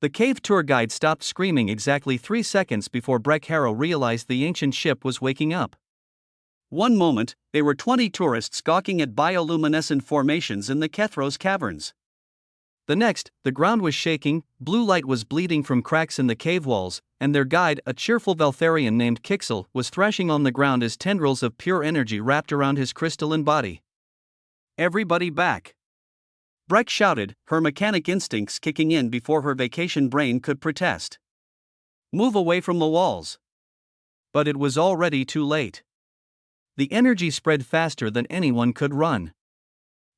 The cave tour guide stopped screaming exactly 3 seconds before Brek Harrow realized the ancient ship was waking up. One moment, they were 20 tourists gawking at bioluminescent formations in the Kethros caverns. The next, the ground was shaking, blue light was bleeding from cracks in the cave walls, and their guide, a cheerful Valtharian named Kixel, was thrashing on the ground as tendrils of pure energy wrapped around his crystalline body. "Everybody back!" Brek shouted, her mechanic instincts kicking in before her vacation brain could protest. "Move away from the walls!" But it was already too late. The energy spread faster than anyone could run.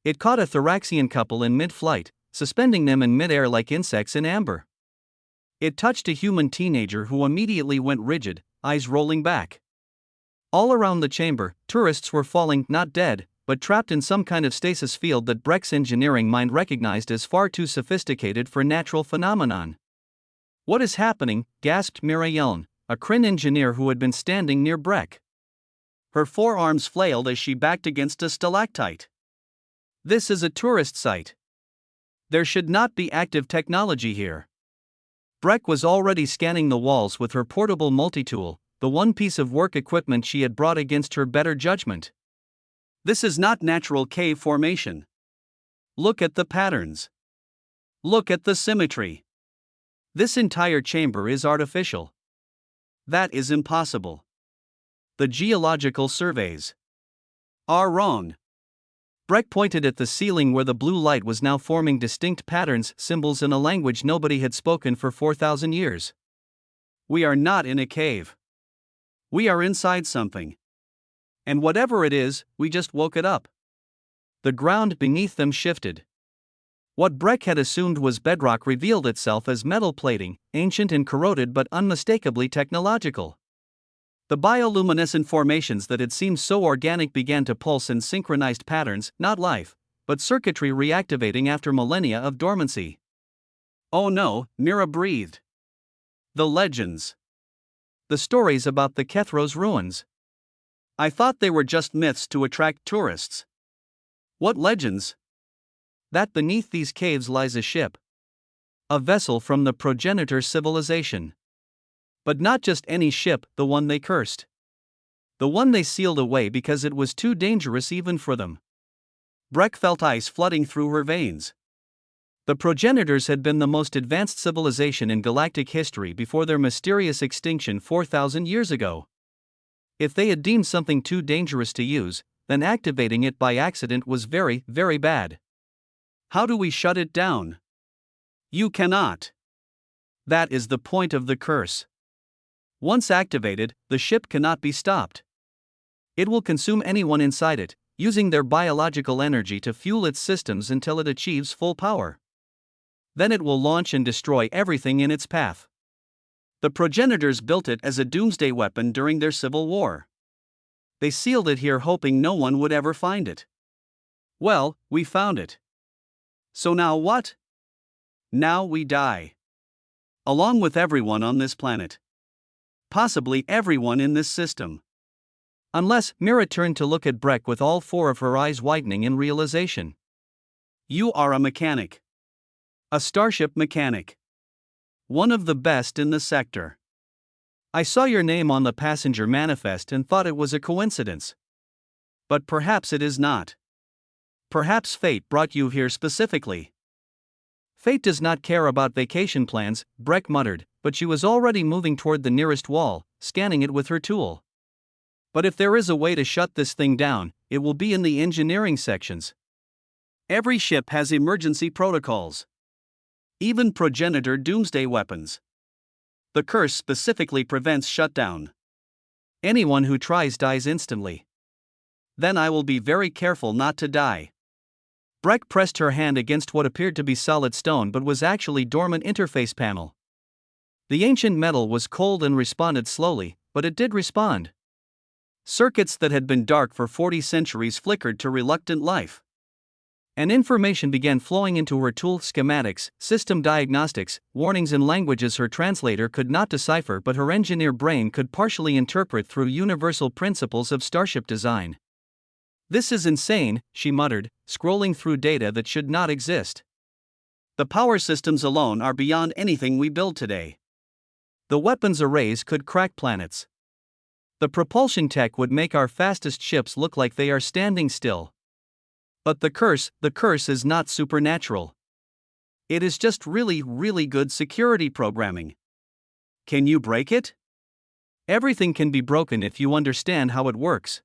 It caught a Thoraxian couple in mid-flight, suspending them in mid-air like insects in amber. It touched a human teenager who immediately went rigid, eyes rolling back. All around the chamber, tourists were falling, not dead, but trapped in some kind of stasis field that Brek's engineering mind recognized as far too sophisticated for natural phenomenon. "What is happening?" gasped Mira Yeln, a Kryn engineer who had been standing near Brek. Her forearms flailed as she backed against a stalactite. "This is a tourist site. There should not be active technology here." Brek was already scanning the walls with her portable multitool, the one piece of work equipment she had brought against her better judgment. "This is not natural cave formation. Look at the patterns. Look at the symmetry. This entire chamber is artificial. That is impossible. The geological surveys are wrong." Brek pointed at the ceiling where the blue light was now forming distinct patterns, symbols in a language nobody had spoken for 4,000 years. "We are not in a cave. We are inside something. And whatever it is, we just woke it up." The ground beneath them shifted. What Brek had assumed was bedrock revealed itself as metal plating, ancient and corroded but unmistakably technological. The bioluminescent formations that had seemed so organic began to pulse in synchronized patterns, not life, but circuitry reactivating after millennia of dormancy. "Oh no," Mira breathed. "The legends. The stories about the Kethros ruins. I thought they were just myths to attract tourists." "What legends?" "That beneath these caves lies a ship. A vessel from the Progenitor civilization. But not just any ship, the one they cursed. The one they sealed away because it was too dangerous even for them." Brek felt ice flooding through her veins. The Progenitors had been the most advanced civilization in galactic history before their mysterious extinction 4,000 years ago. If they had deemed something too dangerous to use, then activating it by accident was very, very bad. "How do we shut it down?" "You cannot. That is the point of the curse. Once activated, the ship cannot be stopped. It will consume anyone inside it, using their biological energy to fuel its systems until it achieves full power. Then it will launch and destroy everything in its path. The Progenitors built it as a doomsday weapon during their civil war. They sealed it here hoping no one would ever find it. Well, we found it. So now what? Now we die. Along with everyone on this planet. Possibly everyone in this system. Unless," Mira turned to look at Brek with all 4 of her eyes widening in realization. "You are a mechanic. A Starship mechanic. One of the best in the sector. I saw your name on the passenger manifest and thought it was a coincidence. But perhaps it is not. Perhaps fate brought you here specifically." "Fate does not care about vacation plans," Brek muttered, but she was already moving toward the nearest wall, scanning it with her tool. "But if there is a way to shut this thing down, it will be in the engineering sections. Every ship has emergency protocols. Even Progenitor doomsday weapons. The curse specifically prevents shutdown. Anyone who tries dies instantly. Then I will be very careful not to die." Brek pressed her hand against what appeared to be solid stone but was actually dormant interface panel. The ancient metal was cold and responded slowly, but it did respond. Circuits that had been dark for 40 centuries flickered to reluctant life. And information began flowing into her tool: schematics, system diagnostics, warnings in languages her translator could not decipher but her engineer brain could partially interpret through universal principles of Starship design. "This is insane," she muttered, scrolling through data that should not exist. The power systems alone are beyond anything we build today. The weapons arrays could crack planets. The propulsion tech would make our fastest ships look like they are standing still. But the curse is not supernatural. It is just really, really good security programming. Can you break it? Everything can be broken if you understand how it works.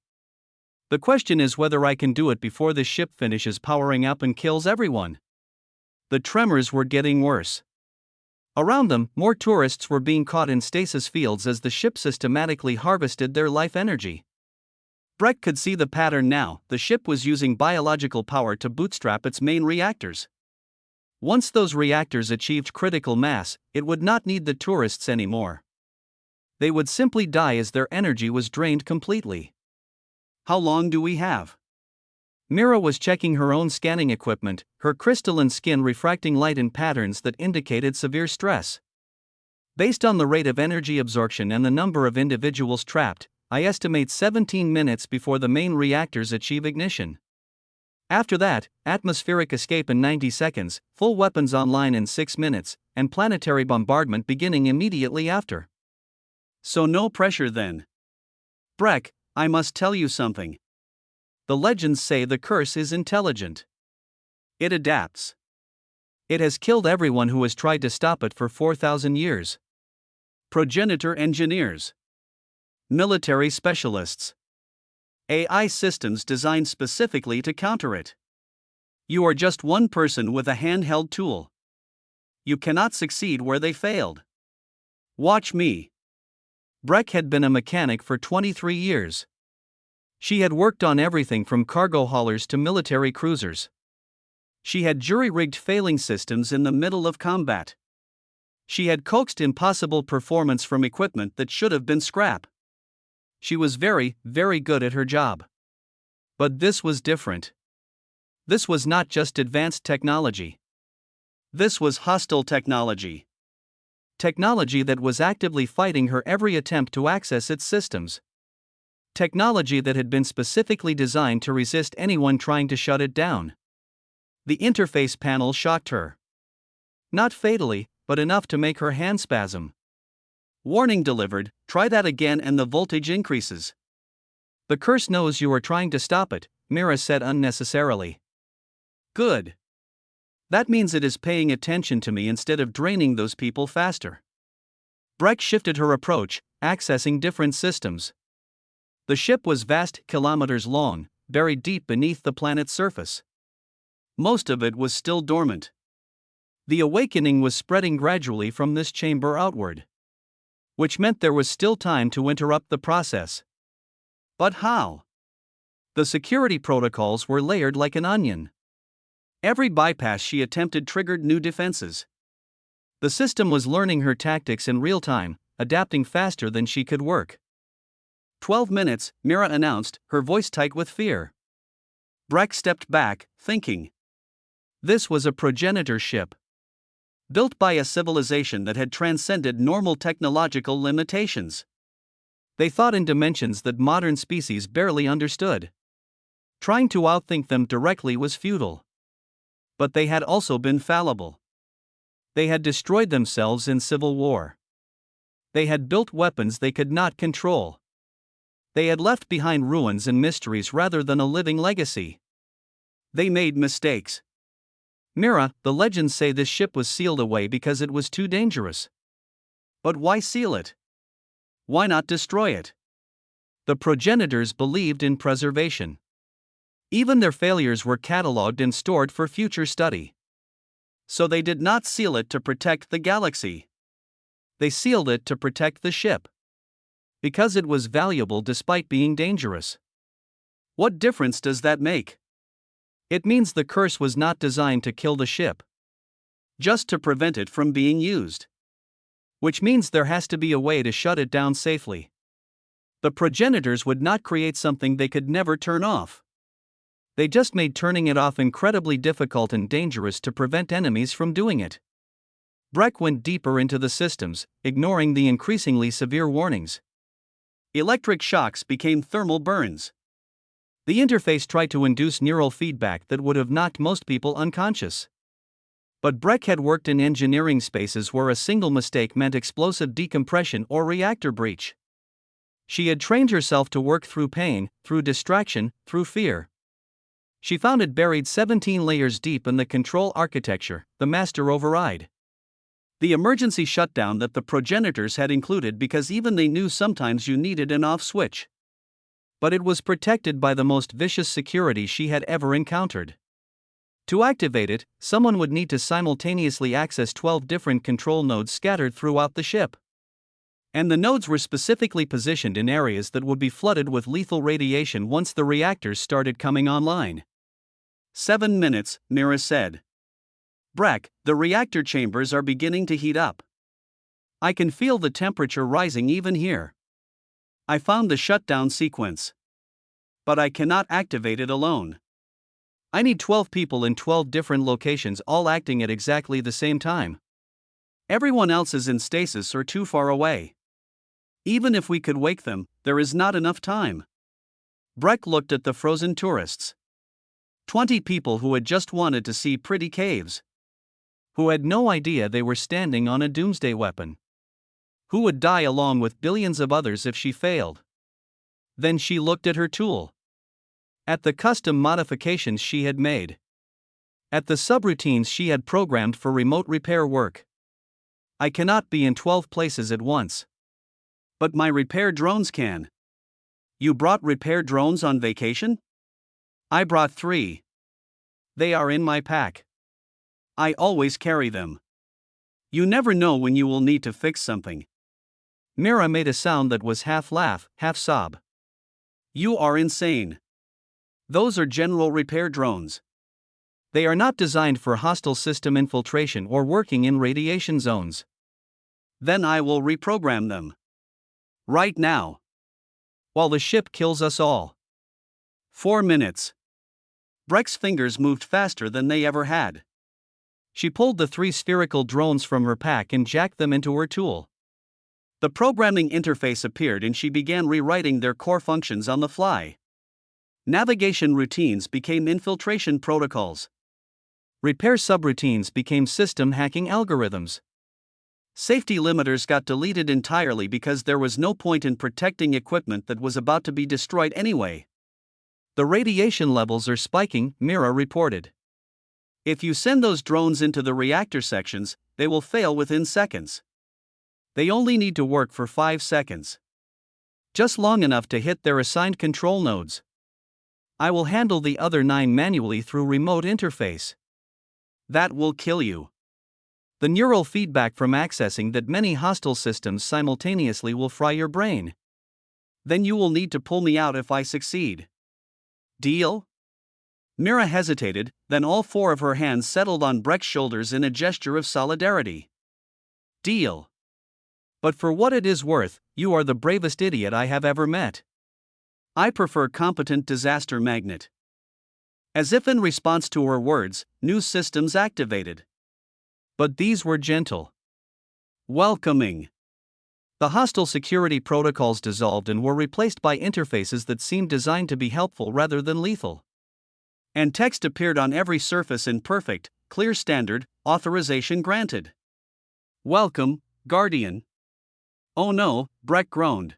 The question is whether I can do it before the ship finishes powering up and kills everyone. The tremors were getting worse. Around them, more tourists were being caught in stasis fields as the ship systematically harvested their life energy. Brek could see the pattern now. The ship was using biological power to bootstrap its main reactors. Once those reactors achieved critical mass, it would not need the tourists anymore. They would simply die as their energy was drained completely. How long do we have? Mira was checking her own scanning equipment, her crystalline skin refracting light in patterns that indicated severe stress. Based on the rate of energy absorption and the number of individuals trapped, I estimate 17 minutes before the main reactors achieve ignition. After that, atmospheric escape in 90 seconds, full weapons online in 6 minutes, and planetary bombardment beginning immediately after. So no pressure then. Brek, I must tell you something. The legends say the curse is intelligent. It adapts. It has killed everyone who has tried to stop it for 4,000 years. Progenitor engineers. Military specialists. AI systems designed specifically to counter it. You are just one person with a handheld tool. You cannot succeed where they failed. Watch me. Brek had been a mechanic for 23 years. She had worked on everything from cargo haulers to military cruisers. She had jury-rigged failing systems in the middle of combat. She had coaxed impossible performance from equipment that should have been scrap. She was very, very good at her job. But this was different. This was not just advanced technology. This was hostile technology. Technology that was actively fighting her every attempt to access its systems. Technology that had been specifically designed to resist anyone trying to shut it down. The interface panel shocked her. Not fatally, but enough to make her hand spasm. Warning delivered, try that again and the voltage increases. The curse knows you are trying to stop it, Mira said unnecessarily. Good. That means it is paying attention to me instead of draining those people faster. Brek shifted her approach, accessing different systems. The ship was vast, kilometers long, buried deep beneath the planet's surface. Most of it was still dormant. The awakening was spreading gradually from this chamber outward. Which meant there was still time to interrupt the process. But how? The security protocols were layered like an onion. Every bypass she attempted triggered new defenses. The system was learning her tactics in real time, adapting faster than she could work. 12 minutes, Mira announced, her voice tight with fear. Brek stepped back, thinking. This was a progenitor ship. Built by a civilization that had transcended normal technological limitations. They thought in dimensions that modern species barely understood. Trying to outthink them directly was futile. But they had also been fallible. They had destroyed themselves in civil war. They had built weapons they could not control. They had left behind ruins and mysteries rather than a living legacy. They made mistakes. Mira, the legends say this ship was sealed away because it was too dangerous. But why seal it? Why not destroy it? The progenitors believed in preservation. Even their failures were catalogued and stored for future study. So they did not seal it to protect the galaxy. They sealed it to protect the ship. Because it was valuable despite being dangerous. What difference does that make? It means the curse was not designed to kill the ship. Just to prevent it from being used. Which means there has to be a way to shut it down safely. The progenitors would not create something they could never turn off. They just made turning it off incredibly difficult and dangerous to prevent enemies from doing it. Brek went deeper into the systems, ignoring the increasingly severe warnings. Electric shocks became thermal burns. The interface tried to induce neural feedback that would have knocked most people unconscious. But Brek had worked in engineering spaces where a single mistake meant explosive decompression or reactor breach. She had trained herself to work through pain, through distraction, through fear. She found it buried 17 layers deep in the control architecture, the master override. The emergency shutdown that the progenitors had included because even they knew sometimes you needed an off switch. But it was protected by the most vicious security she had ever encountered. To activate it, someone would need to simultaneously access 12 different control nodes scattered throughout the ship. And the nodes were specifically positioned in areas that would be flooded with lethal radiation once the reactors started coming online. 7 minutes, Mira said. Brek, the reactor chambers are beginning to heat up. I can feel the temperature rising even here. I found the shutdown sequence. But I cannot activate it alone. I need 12 people in 12 different locations all acting at exactly the same time. Everyone else is in stasis or too far away. Even if we could wake them, there is not enough time. Brek looked at the frozen tourists. 20 people who had just wanted to see pretty caves. Who had no idea they were standing on a doomsday weapon. Who would die along with billions of others if she failed. Then she looked at her tool. At the custom modifications she had made. At the subroutines she had programmed for remote repair work. I cannot be in 12 places at once. But my repair drones can. You brought repair drones on vacation? I brought 3. They are in my pack. I always carry them. You never know when you will need to fix something. Mira made a sound that was half laugh, half sob. You are insane. Those are general repair drones. They are not designed for hostile system infiltration or working in radiation zones. Then I will reprogram them. Right now. While the ship kills us all. 4 minutes. Brek's fingers moved faster than they ever had. She pulled the 3 spherical drones from her pack and jacked them into her tool. The programming interface appeared and she began rewriting their core functions on the fly. Navigation routines became infiltration protocols. Repair subroutines became system hacking algorithms. Safety limiters got deleted entirely because there was no point in protecting equipment that was about to be destroyed anyway. The radiation levels are spiking, Mira reported. If you send those drones into the reactor sections, they will fail within seconds. They only need to work for 5 seconds. Just long enough to hit their assigned control nodes. I will handle the other 9 manually through remote interface. That will kill you. The neural feedback from accessing that many hostile systems simultaneously will fry your brain. Then you will need to pull me out if I succeed. Deal? Mira hesitated, then all 4 of her hands settled on Brek's shoulders in a gesture of solidarity. Deal. But for what it is worth, you are the bravest idiot I have ever met. I prefer competent disaster magnet. As if in response to her words, new systems activated. But these were gentle. Welcoming. The hostile security protocols dissolved and were replaced by interfaces that seemed designed to be helpful rather than lethal. And text appeared on every surface in perfect, clear standard, authorization granted. Welcome, Guardian. Oh no, Brek groaned.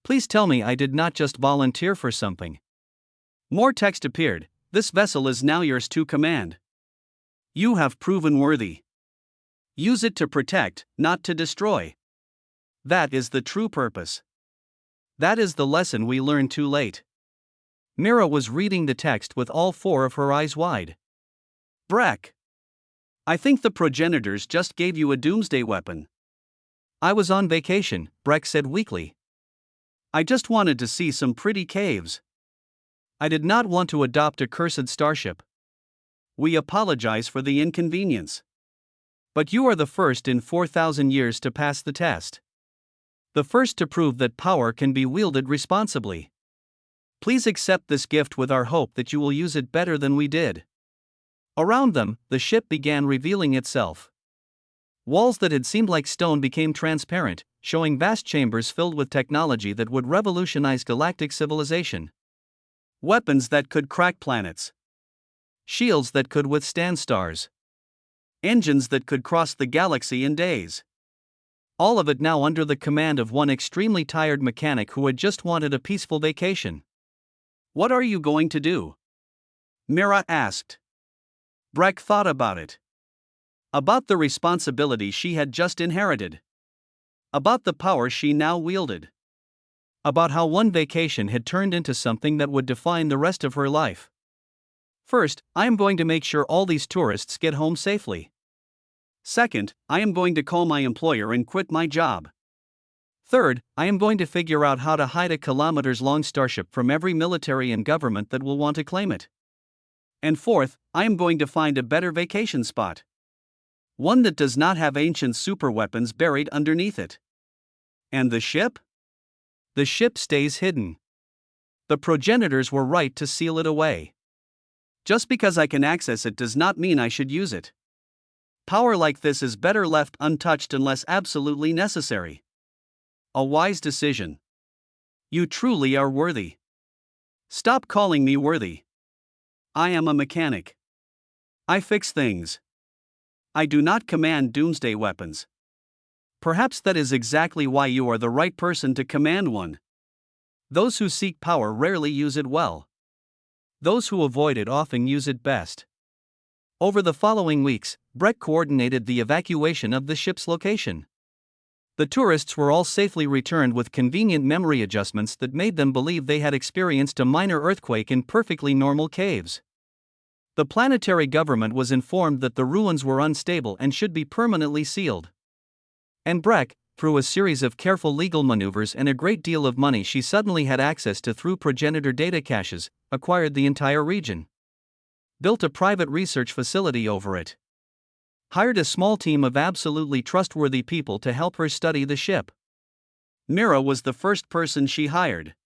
Please tell me I did not just volunteer for something. More text appeared. This vessel is now yours to command. You have proven worthy. Use it to protect, not to destroy. That is the true purpose. That is the lesson we learned too late. Mira was reading the text with all 4 of her eyes wide. Brek. I think the progenitors just gave you a doomsday weapon. I was on vacation, Brek said weakly. I just wanted to see some pretty caves. I did not want to adopt a cursed starship. We apologize for the inconvenience. But you are the first in 4,000 years to pass the test. The first to prove that power can be wielded responsibly. Please accept this gift with our hope that you will use it better than we did. Around them, the ship began revealing itself. Walls that had seemed like stone became transparent, showing vast chambers filled with technology that would revolutionize galactic civilization. Weapons that could crack planets. Shields that could withstand stars. engines that could cross the galaxy in days. All of it now under the command of one extremely tired mechanic who had just wanted a peaceful vacation. "What are you going to do?" Mira asked. Brek thought about it. About the responsibility she had just inherited. About the power she now wielded. About how one vacation had turned into something that would define the rest of her life. "First, I am going to make sure all these tourists get home safely. Second, I am going to call my employer and quit my job. Third, I am going to figure out how to hide a kilometers-long Starship from every military and government that will want to claim it. And fourth, I am going to find a better vacation spot. One that does not have ancient superweapons buried underneath it." And the ship? The ship stays hidden. The progenitors were right to seal it away. Just because I can access it does not mean I should use it. Power like this is better left untouched unless absolutely necessary. A wise decision. You truly are worthy. Stop calling me worthy. I am a mechanic. I fix things. I do not command doomsday weapons. Perhaps that is exactly why you are the right person to command one. Those who seek power rarely use it well. Those who avoid it often use it best. Over the following weeks, Brek coordinated the evacuation of the ship's location. The tourists were all safely returned with convenient memory adjustments that made them believe they had experienced a minor earthquake in perfectly normal caves. The planetary government was informed that the ruins were unstable and should be permanently sealed. And Brek, through a series of careful legal maneuvers and a great deal of money she suddenly had access to through Progenitor data caches, acquired the entire region. Built a private research facility over it. Hired a small team of absolutely trustworthy people to help her study the ship. Mira was the first person she hired.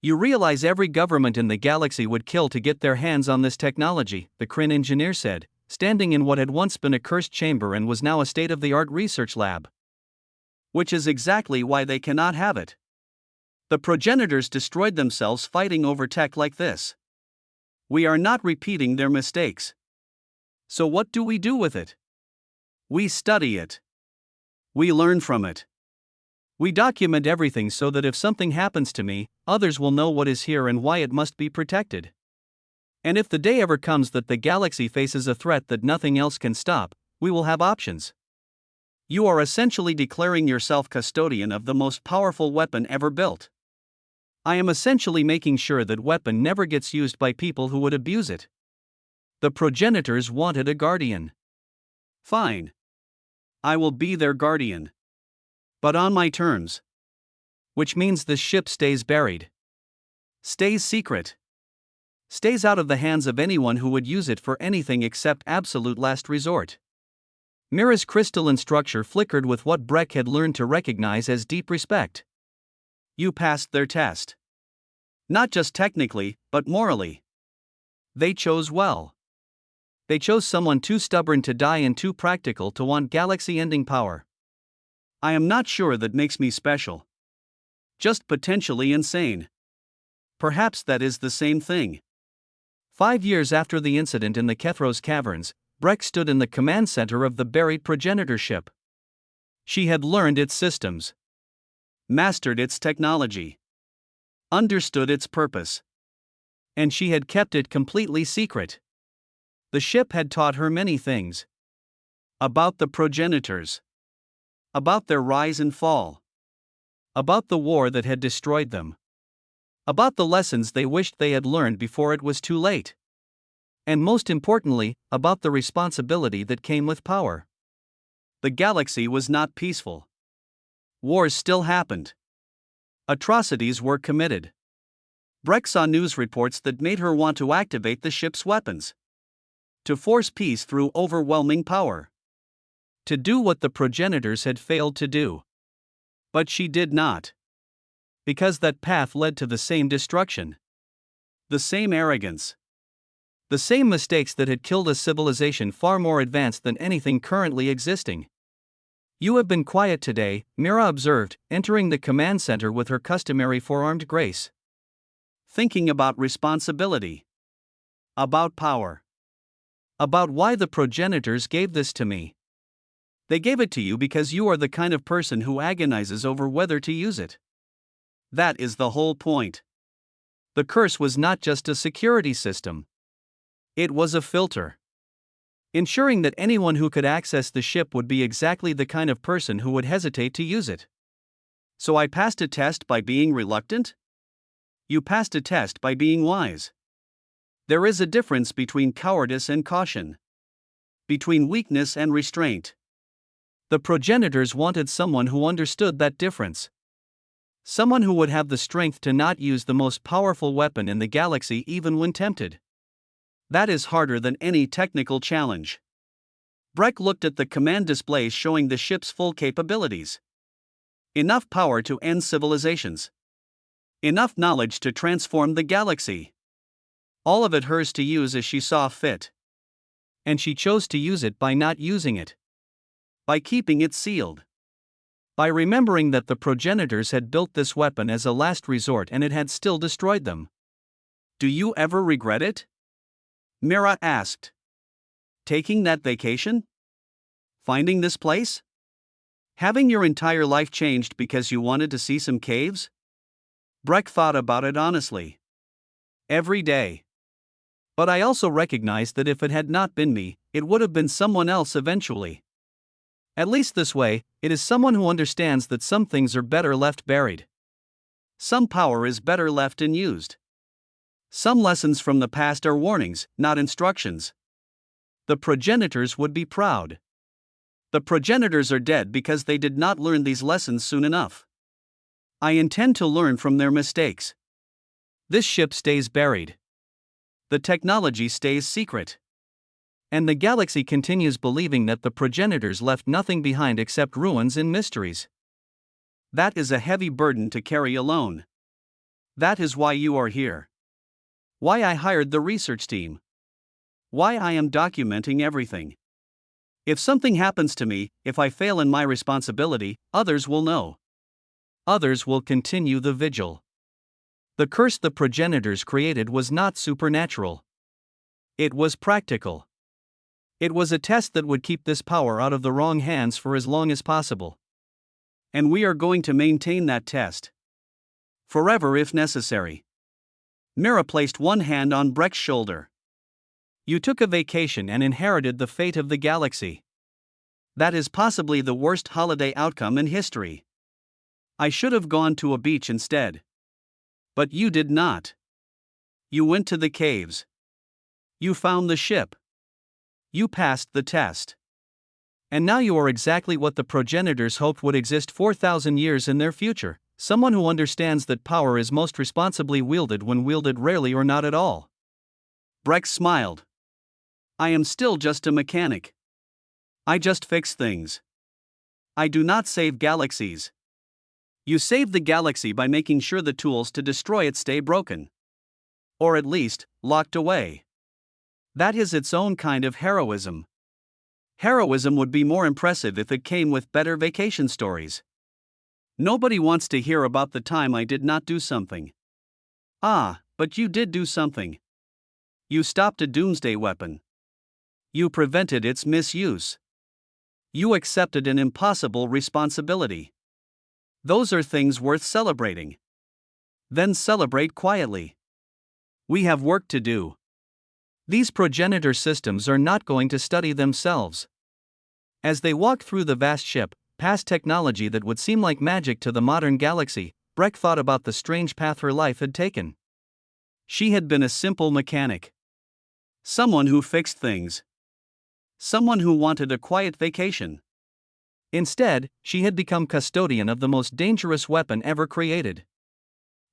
"You realize every government in the galaxy would kill to get their hands on this technology," the Kryn engineer said, standing in what had once been a cursed chamber and was now a state-of-the-art research lab. "Which is exactly why they cannot have it. The progenitors destroyed themselves fighting over tech like this. We are not repeating their mistakes. So what do we do with it? We study it. We learn from it. We document everything so that if something happens to me, others will know what is here and why it must be protected. And if the day ever comes that the galaxy faces a threat that nothing else can stop, we will have options." You are essentially declaring yourself custodian of the most powerful weapon ever built. I am essentially making sure that weapon never gets used by people who would abuse it. The progenitors wanted a guardian. Fine. I will be their guardian. But on my terms. Which means the ship stays buried. Stays secret. Stays out of the hands of anyone who would use it for anything except absolute last resort. Mira's crystalline structure flickered with what Brek had learned to recognize as deep respect. You passed their test. Not just technically, but morally. They chose well. They chose someone too stubborn to die and too practical to want galaxy-ending power. I am not sure that makes me special. Just potentially insane. Perhaps that is the same thing. 5 years after the incident in the Kethros caverns, Brek stood in the command center of the buried progenitor ship. She had learned its systems. Mastered its technology. Understood its purpose. And she had kept it completely secret. The ship had taught her many things. About the progenitors. About their rise and fall. About the war that had destroyed them. About the lessons they wished they had learned before it was too late. And most importantly, about the responsibility that came with power. The galaxy was not peaceful. Wars still happened. Atrocities were committed. Brek saw news reports that made her want to activate the ship's weapons. To force peace through overwhelming power. To do what the progenitors had failed to do. But she did not. Because that path led to the same destruction. The same arrogance. The same mistakes that had killed a civilization far more advanced than anything currently existing. You have been quiet today, Mira observed, entering the command center with her customary forearmed grace. Thinking about responsibility. About power. About why the progenitors gave this to me. They gave it to you because you are the kind of person who agonizes over whether to use it. That is the whole point. The curse was not just a security system. It was a filter. Ensuring that anyone who could access the ship would be exactly the kind of person who would hesitate to use it. So I passed a test by being reluctant? You passed a test by being wise. There is a difference between cowardice and caution. Between weakness and restraint. The progenitors wanted someone who understood that difference. Someone who would have the strength to not use the most powerful weapon in the galaxy even when tempted. That is harder than any technical challenge. Brek looked at the command displays showing the ship's full capabilities. Enough power to end civilizations. Enough knowledge to transform the galaxy. All of it hers to use as she saw fit. And she chose to use it by not using it. By keeping it sealed. By remembering that the progenitors had built this weapon as a last resort and it had still destroyed them. Do you ever regret it? Mira asked. Taking that vacation? Finding this place? Having your entire life changed because you wanted to see some caves? Brek thought about it honestly. Every day. But I also recognized that if it had not been me, it would have been someone else eventually. At least this way, it is someone who understands that some things are better left buried. Some power is better left unused. Some lessons from the past are warnings, not instructions. The progenitors would be proud. The progenitors are dead because they did not learn these lessons soon enough. I intend to learn from their mistakes. This ship stays buried. The technology stays secret. And the galaxy continues believing that the progenitors left nothing behind except ruins and mysteries. That is a heavy burden to carry alone. That is why you are here. Why I hired the research team. Why I am documenting everything. If something happens to me, if I fail in my responsibility, others will know. Others will continue the vigil. The curse the progenitors created was not supernatural. It was practical. It was a test that would keep this power out of the wrong hands for as long as possible. And we are going to maintain that test. Forever if necessary. Mira placed one hand on Brek's shoulder. You took a vacation and inherited the fate of the galaxy. That is possibly the worst holiday outcome in history. I should have gone to a beach instead. But you did not. You went to the caves. You found the ship. You passed the test. And now you are exactly what the progenitors hoped would exist 4,000 years in their future, someone who understands that power is most responsibly wielded when wielded rarely or not at all. Brek smiled. I am still just a mechanic. I just fix things. I do not save galaxies. You save the galaxy by making sure the tools to destroy it stay broken. Or at least, locked away. That is its own kind of heroism. Heroism would be more impressive if it came with better vacation stories. Nobody wants to hear about the time I did not do something. Ah, but you did do something. You stopped a doomsday weapon. You prevented its misuse. You accepted an impossible responsibility. Those are things worth celebrating. Then celebrate quietly. We have work to do. These progenitor systems are not going to study themselves. As they walked through the vast ship, past technology that would seem like magic to the modern galaxy, Brek thought about the strange path her life had taken. She had been a simple mechanic. Someone who fixed things. Someone who wanted a quiet vacation. Instead, she had become custodian of the most dangerous weapon ever created.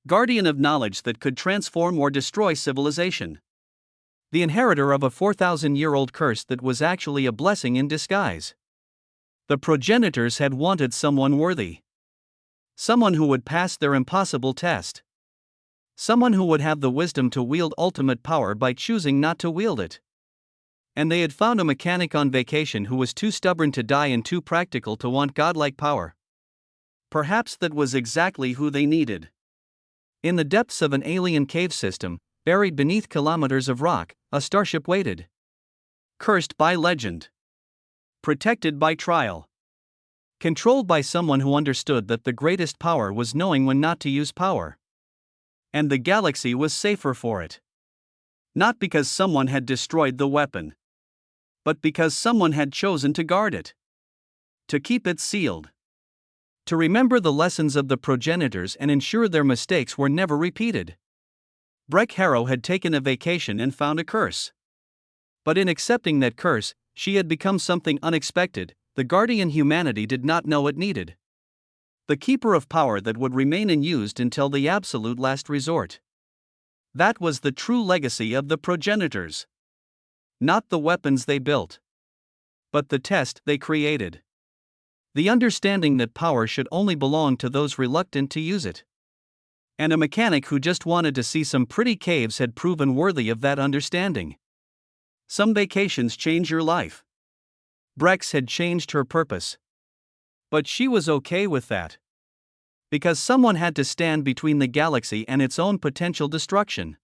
Guardian of knowledge that could transform or destroy civilization. The inheritor of a 4,000-year-old curse that was actually a blessing in disguise. The progenitors had wanted someone worthy. Someone who would pass their impossible test. Someone who would have the wisdom to wield ultimate power by choosing not to wield it. And they had found a mechanic on vacation who was too stubborn to die and too practical to want godlike power. Perhaps that was exactly who they needed. In the depths of an alien cave system, buried beneath kilometers of rock, a starship waited. Cursed by legend. Protected by trial. Controlled by someone who understood that the greatest power was knowing when not to use power. And the galaxy was safer for it. Not because someone had destroyed the weapon, but because someone had chosen to guard it. To keep it sealed. To remember the lessons of the progenitors and ensure their mistakes were never repeated. Brek Harrow had taken a vacation and found a curse. But in accepting that curse, she had become something unexpected, the guardian humanity did not know it needed. The keeper of power that would remain unused until the absolute last resort. That was the true legacy of the progenitors. Not the weapons they built, but the test they created. The understanding that power should only belong to those reluctant to use it. And a mechanic who just wanted to see some pretty caves had proven worthy of that understanding. Some vacations change your life. Brek's had changed her purpose. But she was okay with that. Because someone had to stand between the galaxy and its own potential destruction.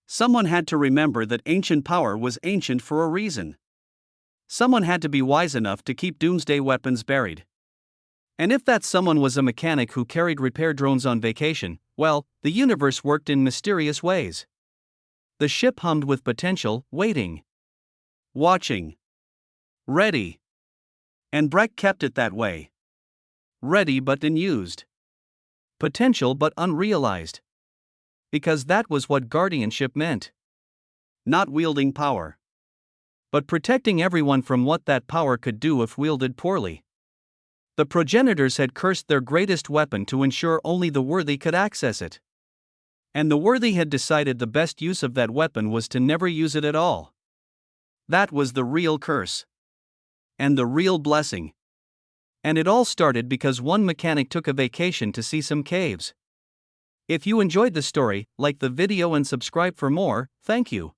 Someone had to remember that ancient power was ancient for a reason. Someone had to be wise enough to keep doomsday weapons buried. And if that someone was a mechanic who carried repair drones on vacation, well, the universe worked in mysterious ways. The ship hummed with potential, waiting. Watching. Ready. And Brek kept it that way. Ready but unused. Potential but unrealized. Because that was what guardianship meant. Not wielding power, but protecting everyone from what that power could do if wielded poorly. The progenitors had cursed their greatest weapon to ensure only the worthy could access it. And the worthy had decided the best use of that weapon was to never use it at all. That was the real curse. And the real blessing. And it all started because one mechanic took a vacation to see some caves. If you enjoyed the story, like the video and subscribe for more. Thank you.